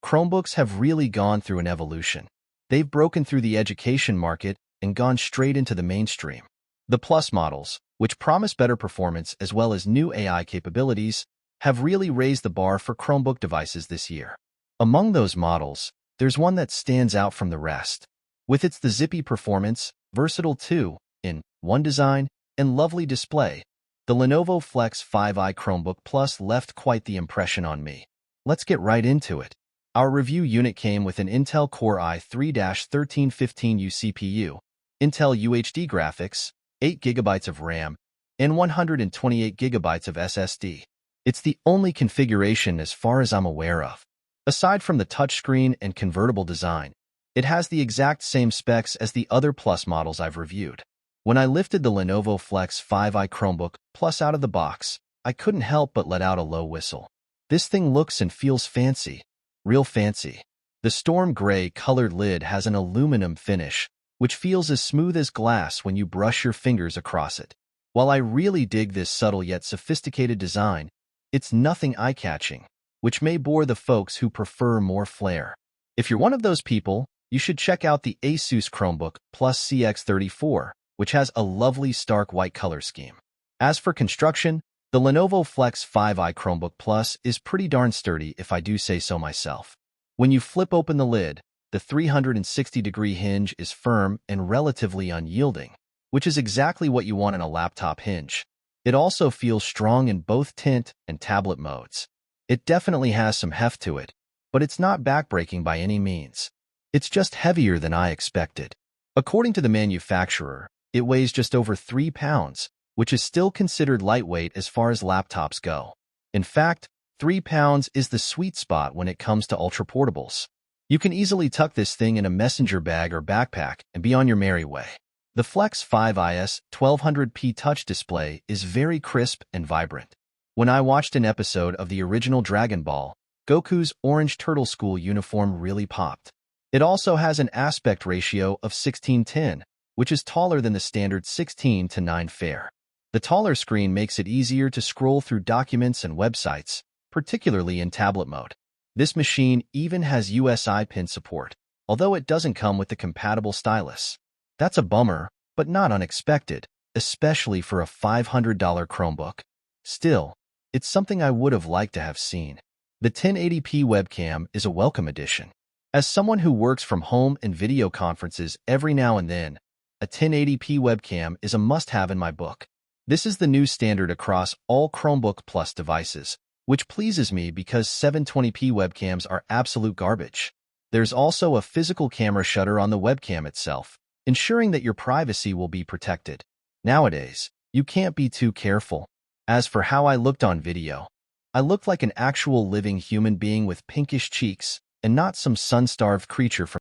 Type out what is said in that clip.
Chromebooks have really gone through an evolution. They've broken through the education market and gone straight into the mainstream. The Plus models, which promise better performance as well as new AI capabilities, have really raised the bar for Chromebook devices this year. Among those models, there's one that stands out from the rest. With its zippy performance, versatile 2-in-1 design, and lovely display, the Lenovo Flex 5i Chromebook Plus left quite the impression on me. Let's get right into it. Our review unit came with an Intel Core i3-1315U CPU, Intel UHD graphics, 8GB of RAM, and 128GB of SSD. It's the only configuration as far as I'm aware of. Aside from the touchscreen and convertible design, it has the exact same specs as the other Plus models I've reviewed. When I lifted the Lenovo Flex 5i Chromebook Plus out of the box, I couldn't help but let out a low whistle. This thing looks and feels fancy. Real fancy. The storm gray colored lid has an aluminum finish, which feels as smooth as glass when you brush your fingers across it. While I really dig this subtle yet sophisticated design, it's nothing eye-catching, which may bore the folks who prefer more flair. If you're one of those people, you should check out the Asus Chromebook Plus CX34, which has a lovely stark white color scheme. As for construction, the Lenovo Flex 5i Chromebook Plus is pretty darn sturdy if I do say so myself. When you flip open the lid, the 360-degree hinge is firm and relatively unyielding, which is exactly what you want in a laptop hinge. It also feels strong in both tint and tablet modes. It definitely has some heft to it, but it's not backbreaking by any means. It's just heavier than I expected. According to the manufacturer, it weighs just over 3 pounds, which is still considered lightweight as far as laptops go. In fact, 3 pounds is the sweet spot when it comes to ultra-portables. You can easily tuck this thing in a messenger bag or backpack and be on your merry way. The Flex 5i's 1200p touch display is very crisp and vibrant. When I watched an episode of the original Dragon Ball, Goku's orange turtle school uniform really popped. It also has an aspect ratio of 16:10, which is taller than the standard 16:9 fare. The taller screen makes it easier to scroll through documents and websites, particularly in tablet mode. This machine even has U.S.A pin support, although it doesn't come with the compatible stylus. That's a bummer, but not unexpected, especially for a $500 Chromebook. Still, it's something I would have liked to have seen. The 1080p webcam is a welcome addition. As someone who works from home and video conferences every now and then, a 1080p webcam is a must-have in my book. This is the new standard across all Chromebook Plus devices, which pleases me because 720p webcams are absolute garbage. There's also a physical camera shutter on the webcam itself, ensuring that your privacy will be protected. Nowadays, you can't be too careful. As for how I looked on video, I looked like an actual living human being with pinkish cheeks and not some sun-starved creature from